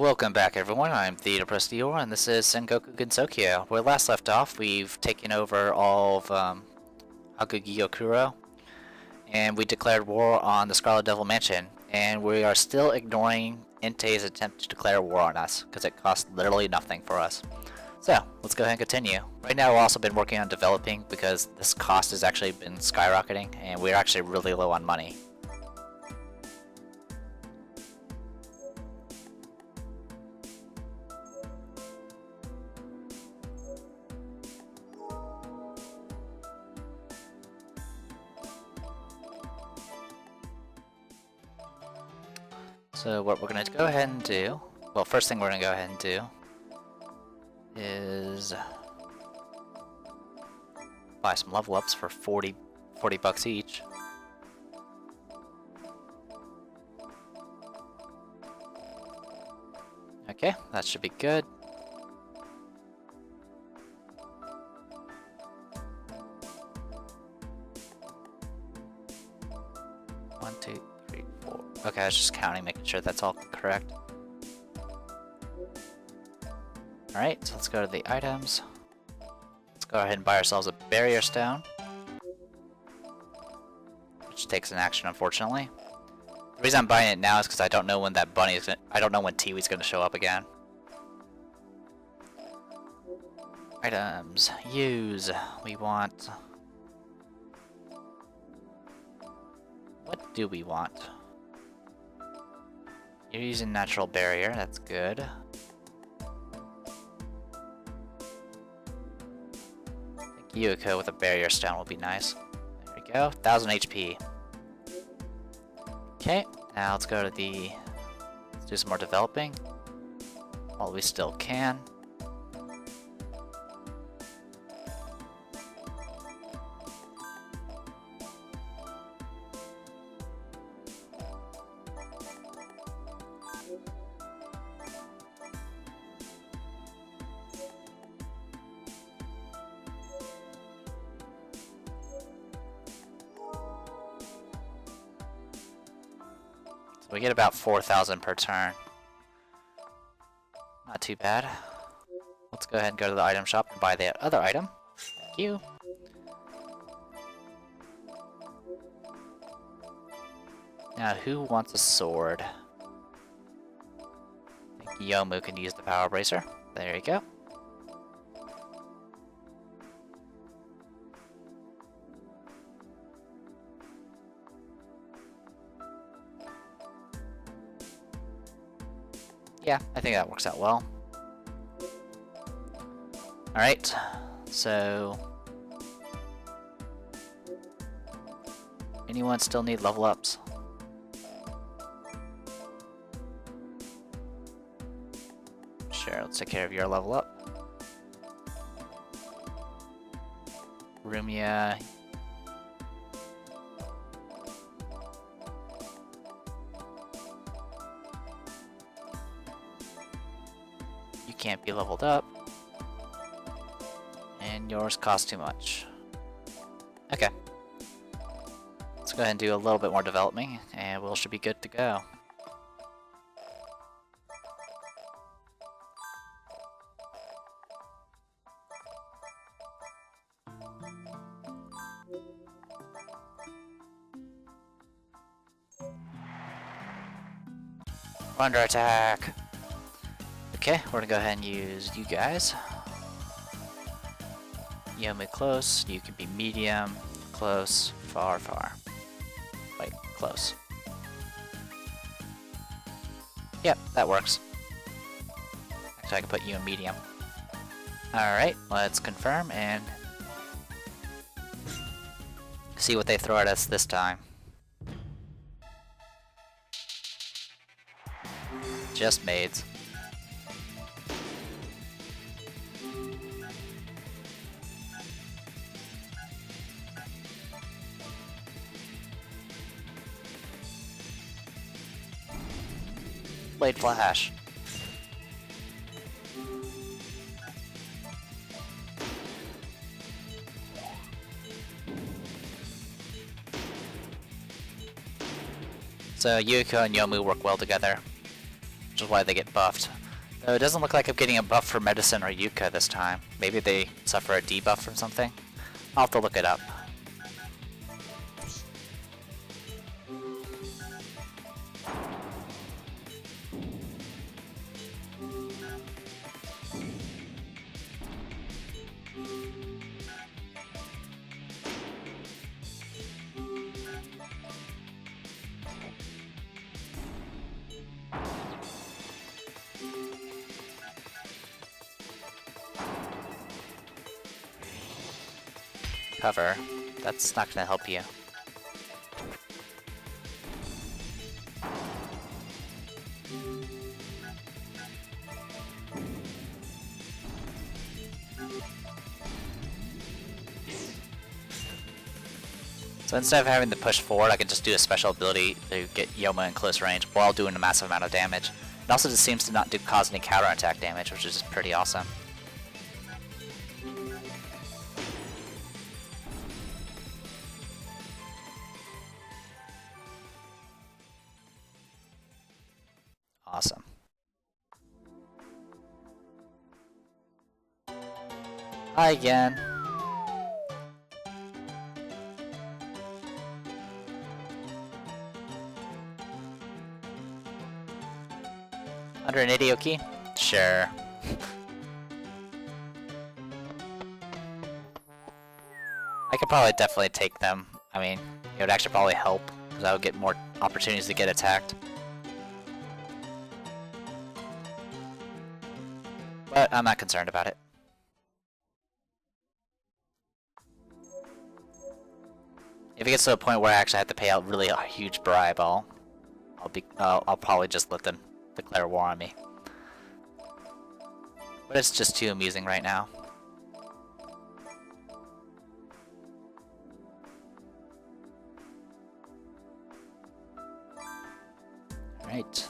Welcome back everyone, I'm Theodore Prestior and this is Sengoku Gensokyo. Where last left off, we've taken over all of Agugiyokuro, and we declared war on the Scarlet Devil Mansion, and we are still ignoring Entei's attempt to declare war on us, because it costs literally nothing for us. So, let's go ahead and continue. Right now we've also been working on developing, because this cost has actually been skyrocketing, and we're actually really low on money. So what we're going to go ahead and do, well, first thing we're going to go ahead and do is buy some level ups for 40 bucks each. Okay, that should be good. One, two, three, four. Okay, I was just counting, making sure that's all correct. Alright, so let's go to the items. Let's go ahead and buy ourselves a barrier stone, which takes an action, unfortunately. The reason I'm buying it now is because I don't know when that bunny is gonna, I don't know when Tewi's gonna show up again. Items. Use. We want... What do we want? You're using natural barrier, that's good. I think Yuko with a barrier stone will be nice. There we go, 1000 HP. Okay, now let's go to the... Let's do some more developing while we still can. We get about 4,000 per turn. Not too bad. Let's go ahead and go to the item shop and buy the other item. Thank you. Now, who wants a sword? I think Yomu can use the power bracer. There you go. Yeah, I think that works out well. Alright, so... Anyone still need level ups? Sure, let's take care of your level up. Rumia... can't be leveled up, and yours costs too much. Okay, let's go ahead and do a little bit more developing and we should be good to go. We're under attack. Okay, we're gonna go ahead and use you guys. Yomu close, you can be medium, close, far, far. Wait, close. Yep, that works. Actually, I can put you in medium. Alright, let's confirm and see what they throw at us this time. Just maids. Blade Flash. So Yuko and Yomu work well together. which is why they get buffed. Though it doesn't look like I'm getting a buff for Medicine or Yuka this time. Maybe they suffer a debuff from something? I'll have to look it up. Cover. That's not gonna help you. So instead of having to push forward, I can just do a special ability to get Yoma in close range while doing a massive amount of damage. It also just seems to not cause any counterattack damage, which is pretty awesome. Awesome. Hi again. Under an Idioki? Sure. I could probably definitely take them. I mean, it would actually probably help, because I would get more opportunities to get attacked. But I'm not concerned about it. If it gets to a point where I actually have to pay out really a huge bribe, I'll probably just let them declare war on me. But it's just too amusing right now. Alright.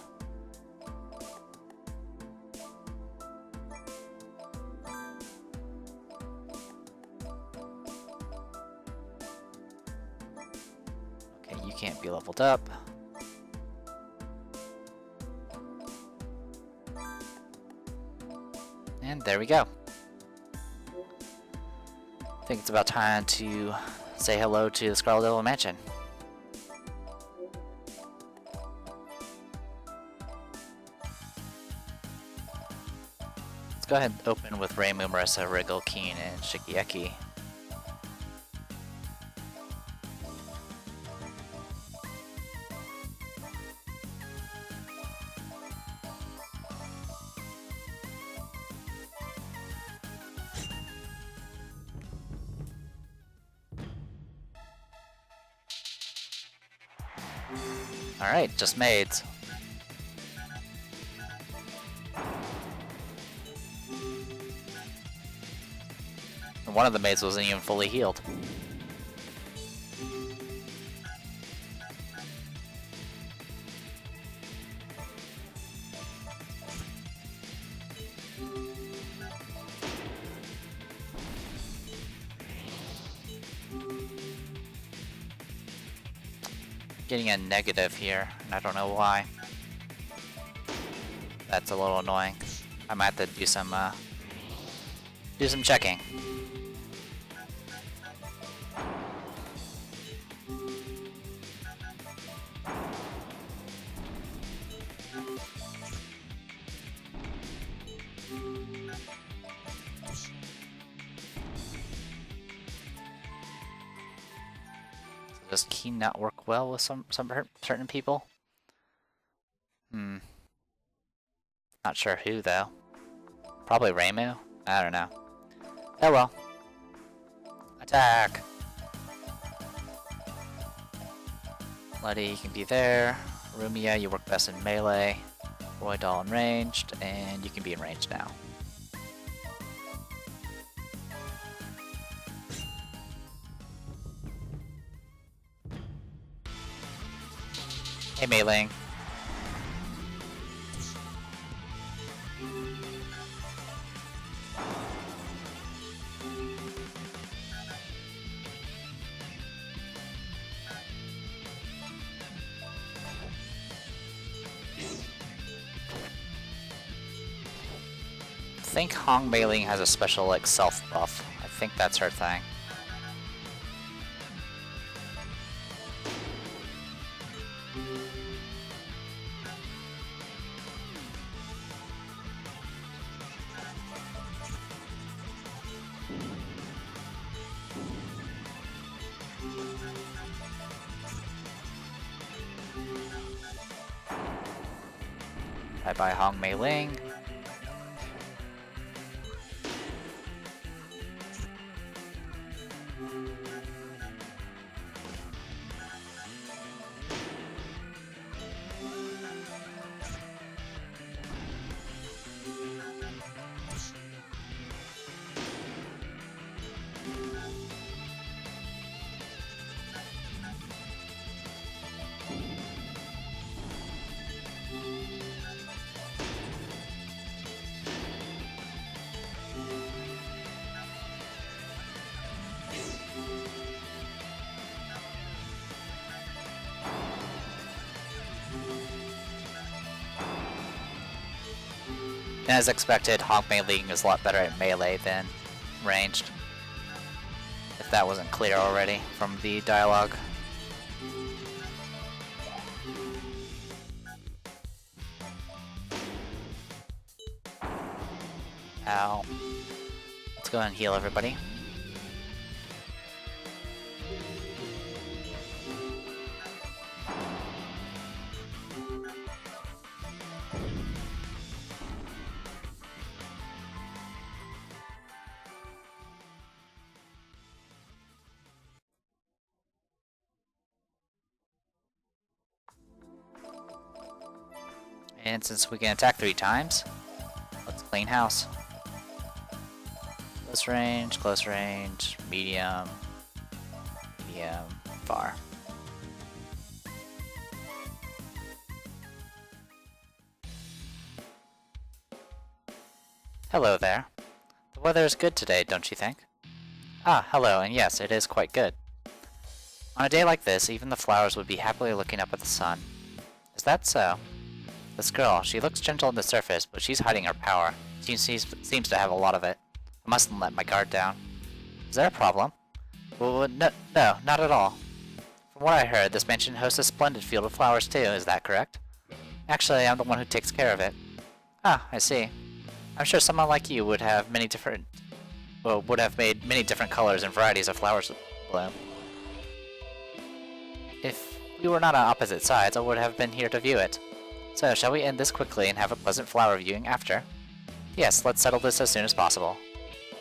Okay, you can't be leveled up. And there we go. I think it's about time to say hello to the Scarlet Devil Mansion. Let's go ahead and open with Reimu, Marissa, Wriggle, Keen, and Shikieki. Alright, just maids. And one of the maids wasn't even fully healed. Getting a negative here, and I don't know why. That's a little annoying. I might have to do some checking. Does Key not work well with some certain people? Not sure who though. Probably Reimu? I don't know. Oh well. Attack! Letty, you can be there. Rumia, you work best in melee. Roy Doll in ranged, and you can be in range now. Hey Mei-Ling. think Hong Meiling has a special, like, self buff. I think that's her thing. Bye-bye, Hong Meiling. As expected, Hong Meiling is a lot better at melee than ranged. If that wasn't clear already from the dialogue. Ow. Let's go ahead and heal everybody. And since we can attack 3 times, let's clean house. Close range, medium, far. Hello there. The weather is good today, don't you think? Ah, hello, and yes, it is quite good. On a day like this, even the flowers would be happily looking up at the sun. Is that so? This girl, she looks gentle on the surface, but she's hiding her power. She seems to have a lot of it. I mustn't let my guard down. Is there a problem? Well, no, not at all. From what I heard, this mansion hosts a splendid field of flowers too, is that correct? Actually, I'm the one who takes care of it. Ah, I see. I'm sure someone like you would have made many different colors and varieties of flowers bloom. If we were not on opposite sides, I would have been here to view it. So, shall we end this quickly and have a pleasant flower viewing after? Yes, let's settle this as soon as possible.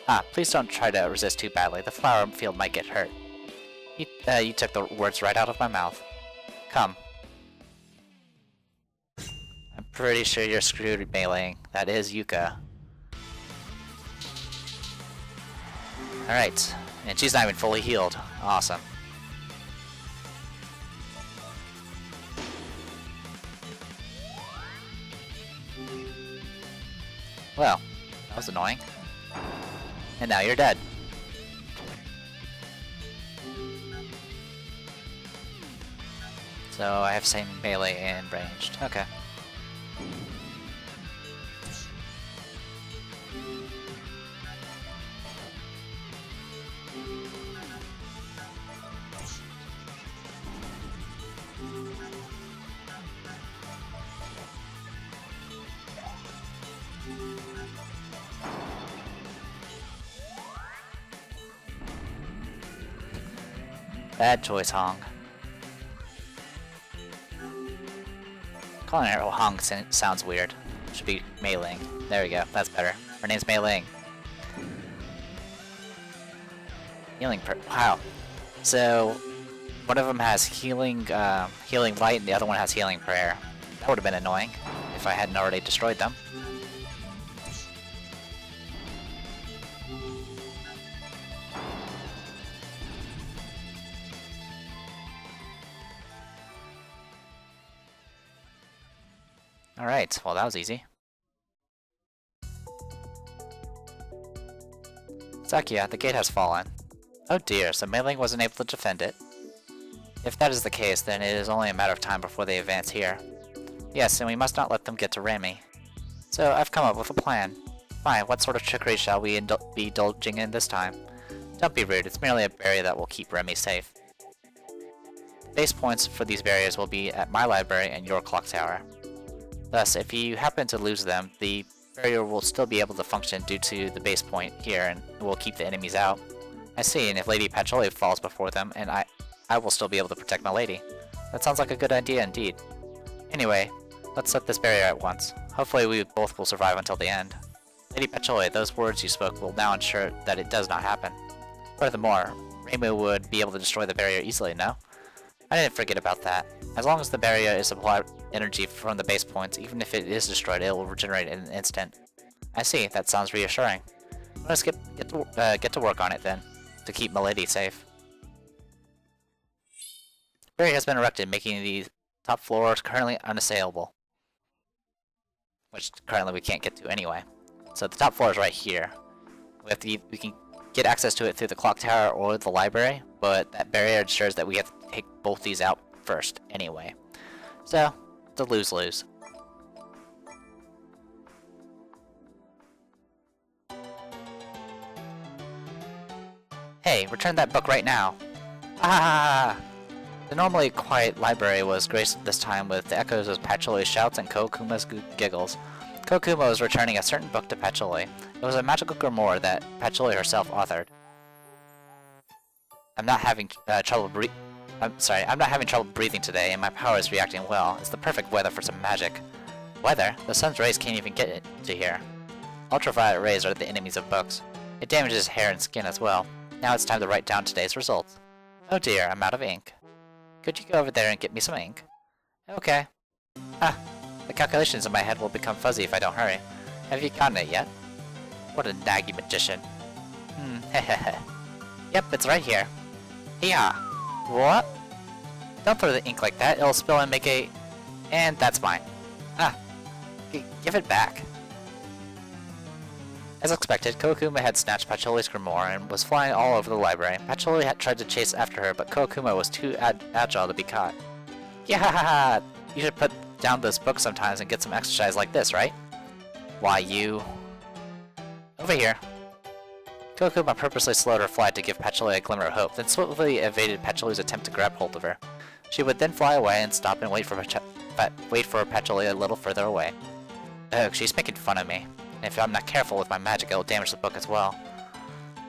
Ah, please don't try to resist too badly. The flower field might get hurt. You took the words right out of my mouth. Come. I'm pretty sure you're screwed, Meiling. That is Yuka. Alright, and she's not even fully healed. Awesome. Well, that was annoying. And now you're dead. So I have same melee and ranged. Okay. Bad choice, Hong. Calling her Hong sounds weird. Should be Mei Ling. There we go. That's better. Her name's Mei Ling. Wow. So one of them has healing light, and the other one has healing prayer. That would have been annoying if I hadn't already destroyed them. Alright, well that was easy. Sakia, the gate has fallen. Oh dear, so Mei Ling wasn't able to defend it. If that is the case, then it is only a matter of time before they advance here. Yes, and we must not let them get to Remy. So I've come up with a plan. Fine, what sort of trickery shall we be indulging in this time? Don't be rude, it's merely a barrier that will keep Remy safe. Base points for these barriers will be at my library and your clock tower. Thus, if you happen to lose them, the barrier will still be able to function due to the base point here and will keep the enemies out. I see, and if Lady Patchouli falls before them, and I will still be able to protect my lady. That sounds like a good idea indeed. Anyway, let's set this barrier at once. Hopefully we both will survive until the end. Lady Patchouli, those words you spoke will now ensure that it does not happen. Furthermore, Reimu would be able to destroy the barrier easily, no? I didn't forget about that. As long as the barrier is supplied energy from the base points, even if it is destroyed, it will regenerate in an instant. I see, that sounds reassuring. Let's get to work on it then, to keep Milady safe. Barrier has been erected, making the top floors currently unassailable. Which currently we can't get to anyway. So the top floor is right here. We can get access to it through the clock tower or the library, but that barrier ensures that we have to take both these out first anyway. So, it's a lose-lose. Hey, return that book right now! Ah! The normally quiet library was graced this time with the echoes of Patchouli's shouts and Kokuma's giggles. Kokuma was returning a certain book to Patchouli. It was a magical grimoire that Patchouli herself authored. I'm not having trouble breathing today, and my power is reacting well. It's the perfect weather for some magic. Weather? The sun's rays can't even get it to here. Ultraviolet rays are the enemies of books. It damages hair and skin as well. Now it's time to write down today's results. Oh dear, I'm out of ink. Could you go over there and get me some ink? Okay. Ah, the calculations in my head will become fuzzy if I don't hurry. Have you gotten it yet? What a naggy magician. Hehehe. Yep, it's right here. Yeah. What? Don't throw the ink like that, it'll spill and make a... And that's mine. Ah. Give it back. As expected, Kokuma had snatched Patchouli's grimoire and was flying all over the library. Patchouli had tried to chase after her, but Kokuma was too agile to be caught. Yeah, you should put down those books sometimes and get some exercise like this, right? Why, you... Over here. Kokuma purposely slowed her flight to give Patchouli a glimmer of hope, then swiftly evaded Patchouli's attempt to grab hold of her. She would then fly away and stop and wait for Patchouli a little further away. Ugh, she's making fun of me. And if I'm not careful with my magic, it'll damage the book as well.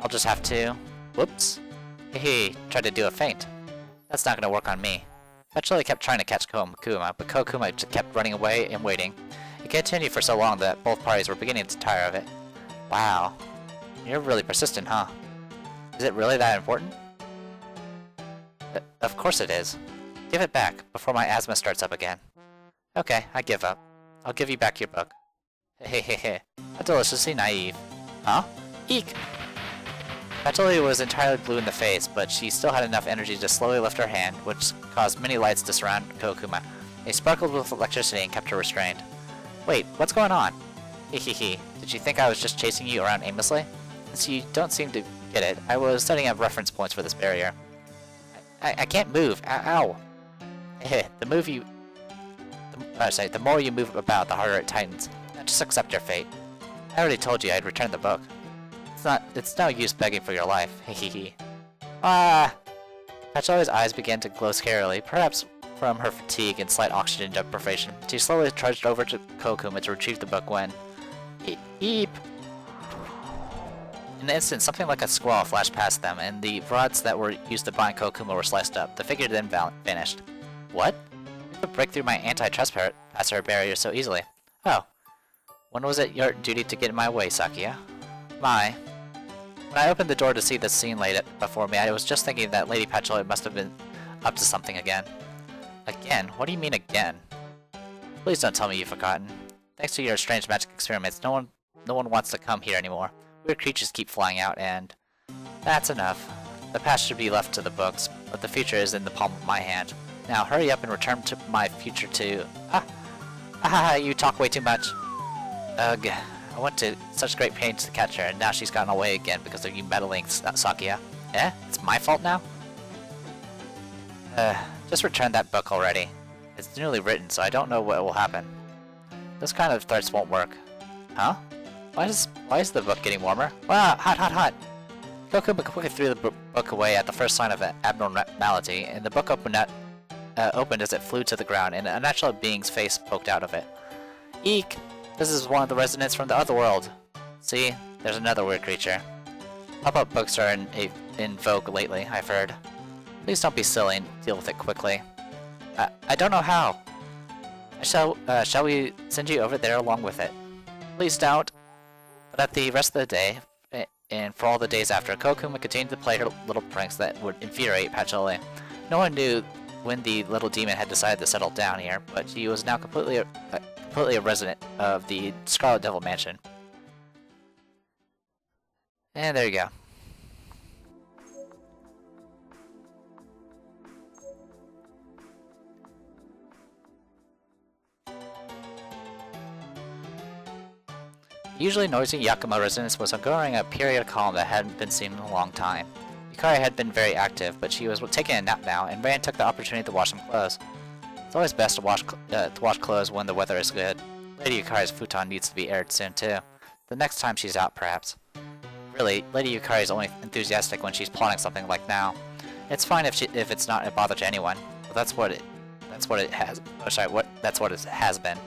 I'll just have to... Whoops. Hehe, tried to do a feint. That's not gonna work on me. Patchouli kept trying to catch Kokuma, but Kokuma just kept running away and waiting. It continued for so long that both parties were beginning to tire of it. Wow. You're really persistent, huh? Is it really that important? Of course it is. Give it back, before my asthma starts up again. Okay, I give up. I'll give you back your book. Hehehe. How deliciously naive. Huh? Eek! Patchouli was entirely blue in the face, but she still had enough energy to slowly lift her hand, which caused many lights to surround Kokuma. They sparkled with electricity and kept her restrained. Wait, what's going on? Hehehe. Did you think I was just chasing you around aimlessly? Since you don't seem to get it, I was setting up reference points for this barrier. I can't move. Ow! The more you move about, the harder it tightens. Now just accept your fate. I already told you I'd return the book. It's no use begging for your life. Hehehe. Ah! Patchouli's eyes began to glow scarily, perhaps from her fatigue and slight oxygen deprivation. She slowly trudged over to Kokuma to retrieve the book when... Eep! In an instant, something like a squall flashed past them, and the rods that were used to bind Kokuma were sliced up. The figure then vanished. What? You could break through my anti-trespasser barrier so easily. Oh. When was it your duty to get in my way, Sakuya? My. When I opened the door to see this scene laid before me, I was just thinking that Lady Patchouli must have been up to something again. Again? What do you mean again? Please don't tell me you've forgotten. Thanks to your strange magic experiments, no one wants to come here anymore. Weird creatures keep flying out, and... That's enough. The past should be left to the books, but the future is in the palm of my hand. Now hurry up and return to my future to... you talk way too much. Ugh, I went to such great pains to catch her, and now she's gotten away again because of you meddling, Sakuya. Eh? It's my fault now? Just return that book already. It's newly written, so I don't know what will happen. Those kind of threats won't work. Huh? Why is the book getting warmer? Wow, hot, hot, hot! Goku quickly threw the book away at the first sign of an abnormality, and the book opened as it flew to the ground, and an unnatural being's face poked out of it. Eek! This is one of the residents from the other world. See? There's another weird creature. Pop-up books are in vogue lately, I've heard. Please don't be silly and deal with it quickly. I don't know how. Shall we send you over there along with it? Please don't. But at the rest of the day, and for all the days after, Kokuma continued to play her little pranks that would infuriate Patchouli. No one knew when the little demon had decided to settle down here, but she was now completely a resident of the Scarlet Devil Mansion. And there you go. The usually noisy Yakima residence was undergoing a period of calm that hadn't been seen in a long time. Yukari had been very active, but she was taking a nap now, and Ran took the opportunity to wash some clothes. It's always best to wash clothes when the weather is good. Lady Yukari's futon needs to be aired soon too. The next time she's out, perhaps. Really, Lady Yukari is only enthusiastic when she's plotting something like now. It's fine if it's not a bother to anyone, but that's what it has been.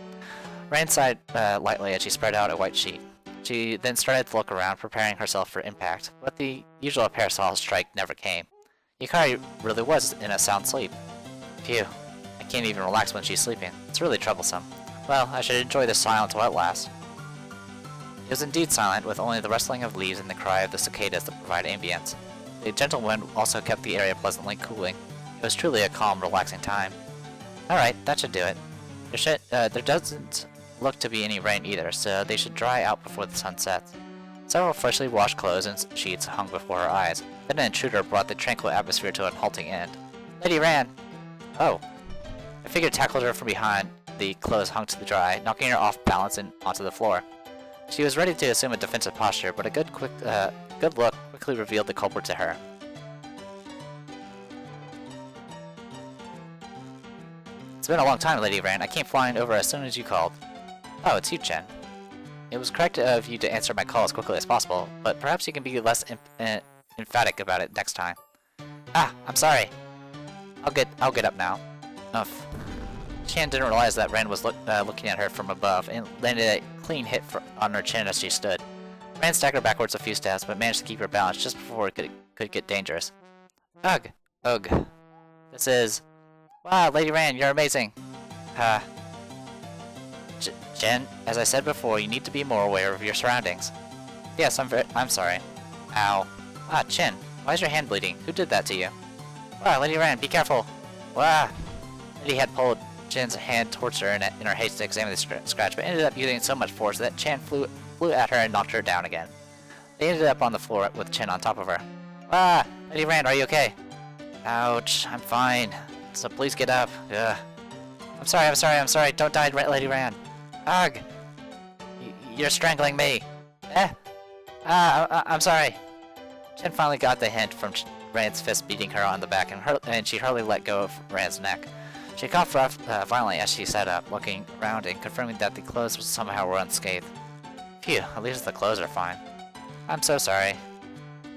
Ran sighed lightly as she spread out a white sheet. She then started to look around, preparing herself for impact, but the usual parasol strike never came. Yukari really was in a sound sleep. Phew, I can't even relax when she's sleeping. It's really troublesome. Well, I should enjoy this silence while it lasts. It was indeed silent, with only the rustling of leaves and the cry of the cicadas to provide ambience. The gentle wind also kept the area pleasantly cooling. It was truly a calm, relaxing time. Alright, that should do it. There doesn't look to be any rain either, so they should dry out before the sun sets. Several freshly washed clothes and sheets hung before her eyes. Then an intruder brought the tranquil atmosphere to a halting end. Lady Ran! Oh. A figure tackled her from behind the clothes hung to the dry, knocking her off balance and onto the floor. She was ready to assume a defensive posture, but a good look quickly revealed the culprit to her. It's been a long time, Lady Ran. I came flying over as soon as you called. Oh, it's you, Chen. It was correct of you to answer my call as quickly as possible, but perhaps you can be less emphatic about it next time. Ah, I'm sorry. I'll get up now. Uff. Chen didn't realize that Ran was looking at her from above and landed a clean hit on her chin as she stood. Ran staggered backwards a few steps, but managed to keep her balance just before it could get dangerous. Ugh. Ugh. This is... Wow, Lady Ran, you're amazing. Jen, as I said before, you need to be more aware of your surroundings. Yes, I'm sorry. Ow. Ah, Chen, why is your hand bleeding? Who did that to you? Wow, Lady Ran, be careful. Wow. Lady had pulled Chen's hand towards her in her haste to examine the scratch, but ended up using so much force that Chen flew at her and knocked her down again. They ended up on the floor with Chen on top of her. Ah, Lady Ran, are you okay? Ouch, I'm fine. So please get up. Ugh. I'm sorry. Don't die, Lady Ran. Ugh! You're strangling me! I'm sorry! Chen finally got the hint from Ran's fist beating her on the back, and she hardly let go of Ran's neck. She coughed violently as she sat up, looking around and confirming that the clothes somehow were unscathed. Phew, at least the clothes are fine. I'm so sorry.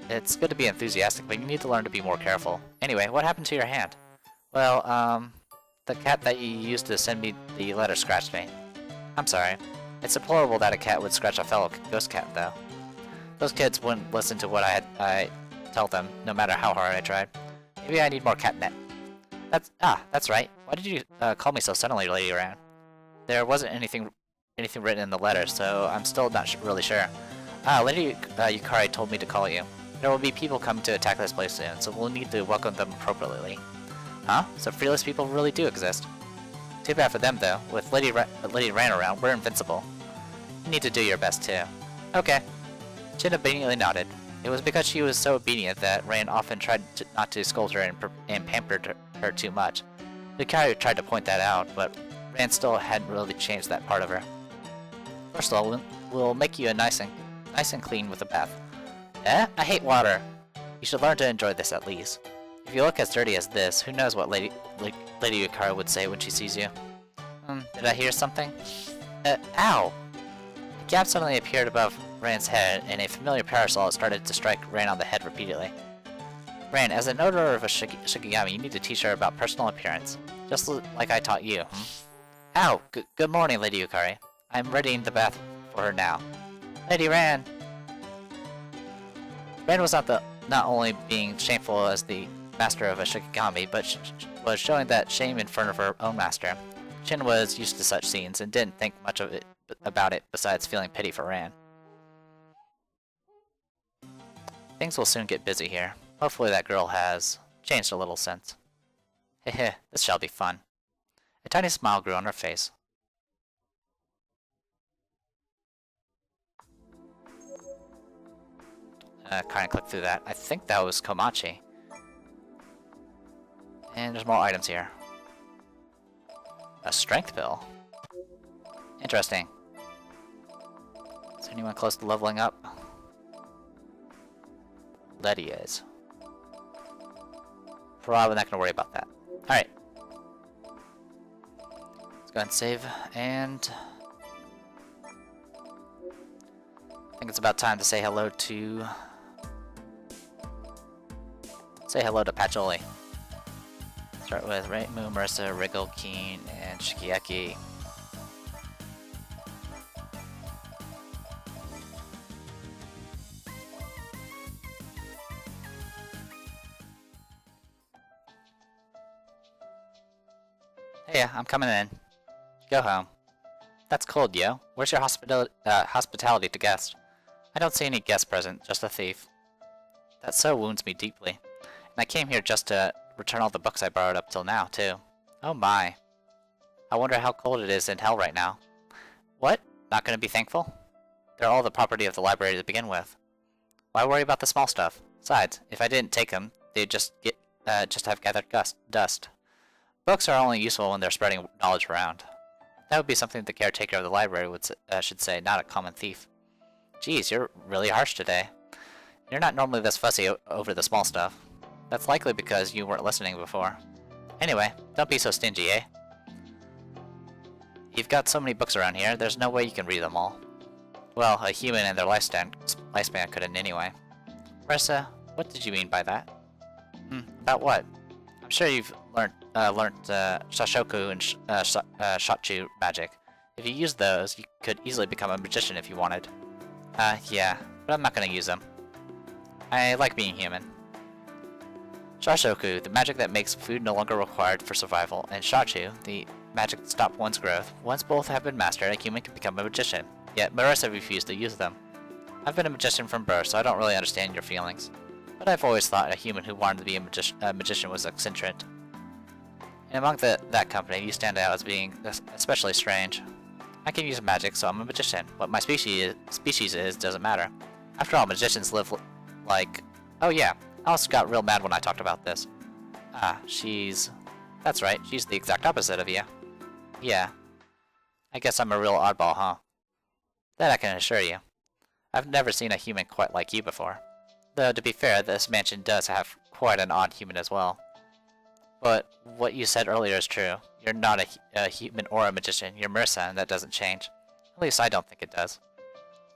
It's good to be enthusiastic, but you need to learn to be more careful. Anyway, what happened to your hand? Well, the cat that you used to send me the letter scratched me. I'm sorry. It's deplorable that a cat would scratch a fellow ghost cat, though. Those kids wouldn't listen to what I tell them, no matter how hard I tried. Maybe I need more catnip. That's right. Why did you call me so suddenly, Lady Ran? There wasn't anything written in the letter, so I'm still not really sure. Lady Yukari told me to call you. There will be people coming to attack this place soon, so we'll need to welcome them appropriately. Huh? So fearless people really do exist. Too bad for them, though. With Lady Ran around, we're invincible. You need to do your best, too. Okay. Chin obediently nodded. It was because she was so obedient that Ran often tried not to scold her and pampered her too much. Yukari tried to point that out, but Ran still hadn't really changed that part of her. First of all, we'll make you nice and clean with a bath. Eh? I hate water! You should learn to enjoy this at least. If you look as dirty as this, who knows what Lady Yukari would say when she sees you. Did I hear something? Ow! gap suddenly appeared above Ran's head, and a familiar parasol started to strike Ran on the head repeatedly. Ran, as an order of a Shikigami, you need to teach her about personal appearance, just like I taught you. Ow! Good morning, Lady Yukari. I'm readying the bath for her now. Lady Ran! Ran was not only being shameful as the master of a Shikigami, but was showing that shame in front of her own master. Shin was used to such scenes and didn't think much about it besides feeling pity for Ran. Things will soon get busy here. Hopefully that girl has changed a little since. Hehe, this shall be fun. A tiny smile grew on her face. Kinda click through that. I think that was Komachi. And there's more items here. A strength pill. Interesting. Is anyone close to leveling up? Letty is. Probably not gonna worry about that. Alright. Let's go ahead and save, and I think it's about time to say hello to Patchouli. Start with Reimu, Marissa, Wriggle, Keen, and Shikieki. Hey, I'm coming in. Go home. That's cold, yo. Where's your hospitality to guests? I don't see any guests present, just a thief. That so wounds me deeply. And I came here just to return all the books I borrowed up till now, too. Oh my. I wonder how cold it is in hell right now. What? Not gonna be thankful? They're all the property of the library to begin with. Why worry about the small stuff? Besides, if I didn't take them, they'd just have gathered dust. Books are only useful when they're spreading knowledge around. That would be something the caretaker of the library should say, not a common thief. Geez, you're really harsh today. You're not normally this fussy over the small stuff. That's likely because you weren't listening before. Anyway, don't be so stingy, eh? You've got so many books around here, there's no way you can read them all. Well, a human and their lifespan couldn't anyway. Marissa, what did you mean by that? About what? I'm sure you've learnt Shashoku and Shotchu magic. If you use those, you could easily become a magician if you wanted. Yeah, but I'm not gonna use them. I like being human. Shashoku, the magic that makes food no longer required for survival, and Shotchu, the magic to stop one's growth. Once both have been mastered, a human can become a magician. Yet Marissa refused to use them. I've been a magician from birth, so I don't really understand your feelings. But I've always thought a human who wanted to be a magician was eccentric. And among that company, you stand out as being especially strange. I can use magic, so I'm a magician. What my species is doesn't matter. After all, magicians live like... Oh yeah, Alice got real mad when I talked about this. That's right, she's the exact opposite of you. Yeah. I guess I'm a real oddball, huh? That I can assure you. I've never seen a human quite like you before. Though, to be fair, this mansion does have quite an odd human as well. But what you said earlier is true. You're not a human or a magician. You're Marissa, and that doesn't change. At least I don't think it does.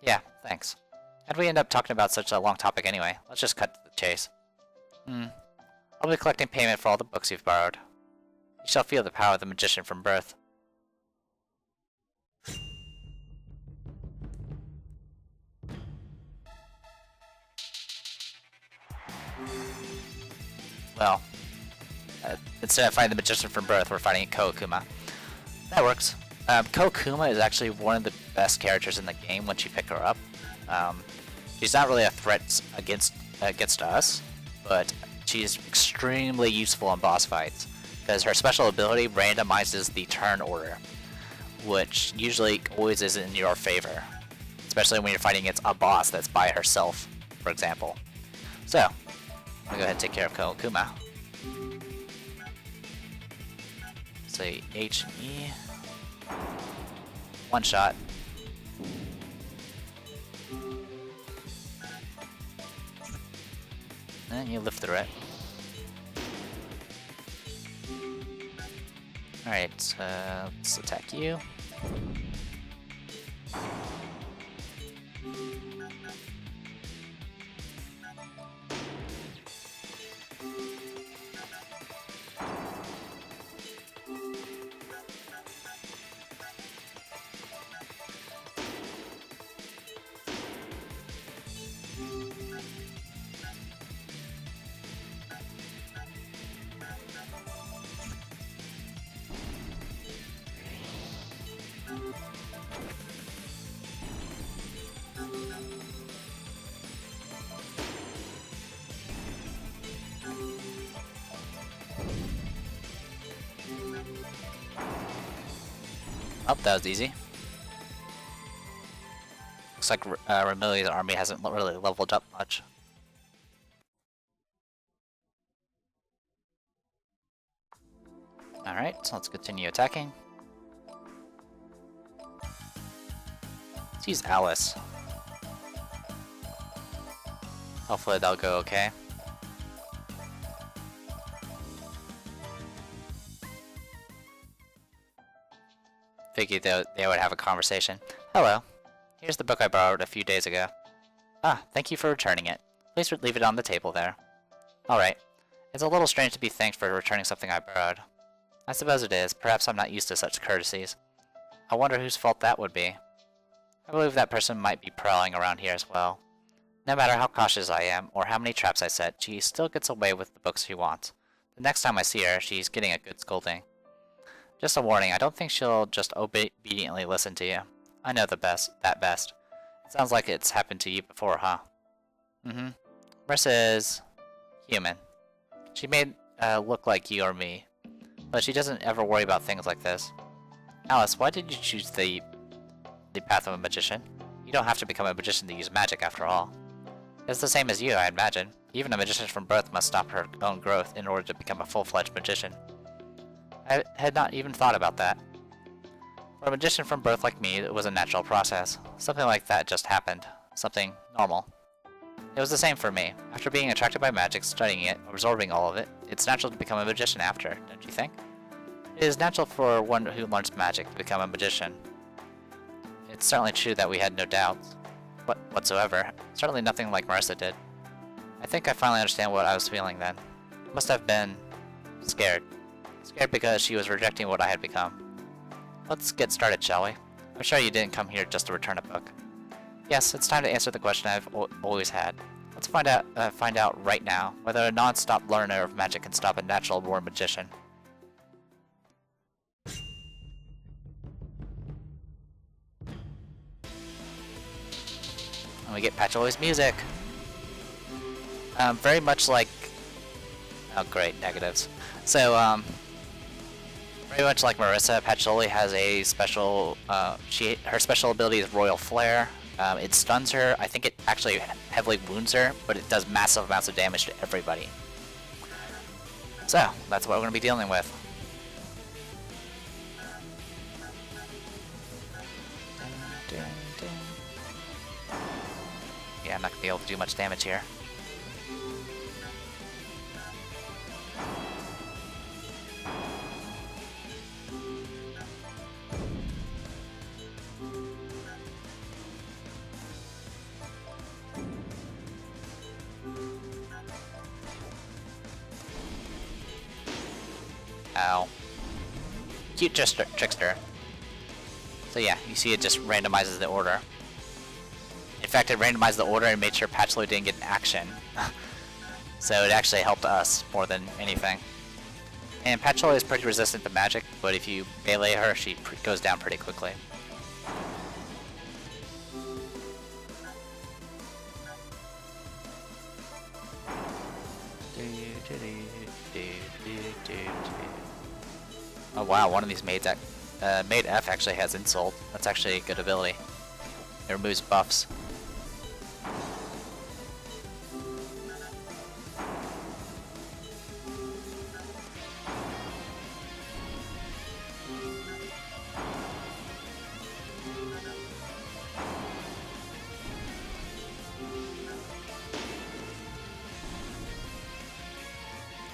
Yeah, thanks. How'd we end up talking about such a long topic anyway? Let's just cut to the chase. I'll be collecting payment for all the books you've borrowed. You shall feel the power of the magician from birth. Well, instead of fighting the magician from birth, we're fighting Koukuma. That works. Koukuma is actually one of the best characters in the game once you pick her up. She's not really a threat against us, but she's extremely useful in boss fights, because her special ability randomizes the turn order, which usually always is in your favor, especially when you're fighting against a boss that's by herself, for example. So, I'm gonna go ahead and take care of Koukuma. Say H and E. One shot. And you live through it. Alright, let's attack you. Oh, that was easy. Looks like Remili's army hasn't really leveled up much. Alright, so let's continue attacking. Let's use Alice. Hopefully that'll go okay. Figured they would have a conversation. Hello. Here's the book I borrowed a few days ago. Ah, thank you for returning it. Please leave it on the table there. Alright. It's a little strange to be thanked for returning something I borrowed. I suppose it is. Perhaps I'm not used to such courtesies. I wonder whose fault that would be. I believe that person might be prowling around here as well. No matter how cautious I am, or how many traps I set, she still gets away with the books she wants. The next time I see her, she's getting a good scolding. Just a warning, I don't think she'll just obediently listen to you. I know that best. It sounds like it's happened to you before, huh? Mm-hmm. Marissa is human. She may look like you or me, but she doesn't ever worry about things like this. Alice, why did you choose the path of a magician? You don't have to become a magician to use magic, after all. It's the same as you, I imagine. Even a magician from birth must stop her own growth in order to become a full-fledged magician. I had not even thought about that. For a magician from birth like me, it was a natural process. Something like that just happened. Something normal. It was the same for me. After being attracted by magic, studying it, absorbing all of it, it's natural to become a magician after, don't you think? It is natural for one who learns magic to become a magician. It's certainly true that we had no doubts whatsoever. Certainly nothing like Marissa did. I think I finally understand what I was feeling then. Must have been scared. Scared because she was rejecting what I had become. Let's get started, shall we? I'm sure you didn't come here just to return a book. Yes, it's time to answer the question I've always had. Let's find out right now whether a non-stop learner of magic can stop a natural-born magician. And we get Patchoul's music. Very much like... Oh great, negatives. So, very much like Marissa, Patchouli has a special, her special ability is Royal Flare. It stuns her. I think it actually heavily wounds her, but it does massive amounts of damage to everybody. So, that's what we're going to be dealing with. Yeah, I'm not going to be able to do much damage here. Ow. Cute trickster. So yeah, you see it just randomizes the order. In fact, it randomized the order and made sure Patchouli didn't get an action. So it actually helped us more than anything. And Patchouli is pretty resistant to magic, but if you melee her, she goes down pretty quickly. Oh wow, one of these maids, Maid F actually has Insult. That's actually a good ability. It removes buffs.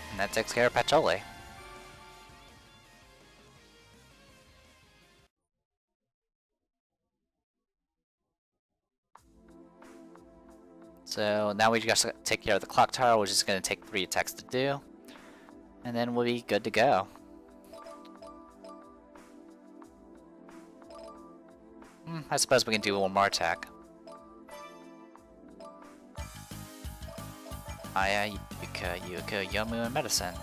And that takes care of Patchouli. So now we just take care of the clock tower, which is going to take 3 attacks to do. And then we'll be good to go. I suppose we can do one more attack. Aya, Yuka, Yomu, and Medicine.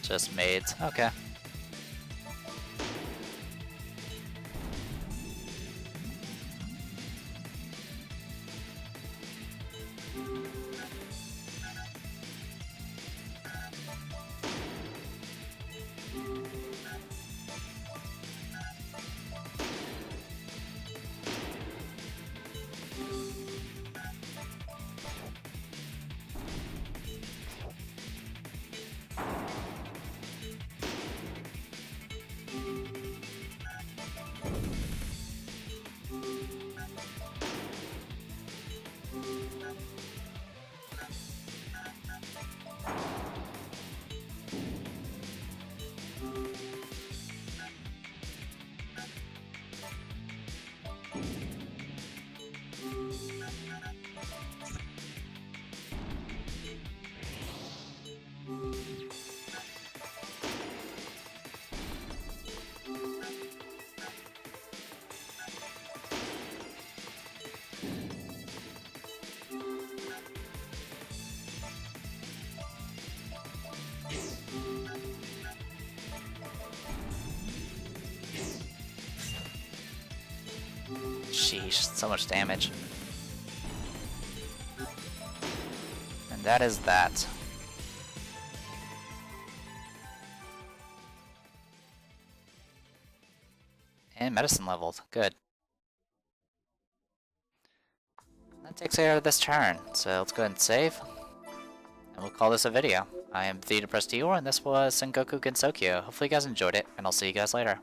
Just maids. Okay. Sheesh, so much damage. And that is that. And medicine leveled. Good. That takes care of this turn. So let's go ahead and save. And we'll call this a video. I am the Depressed Eeyore, and this was Sengoku Gensokyo. Hopefully you guys enjoyed it, and I'll see you guys later.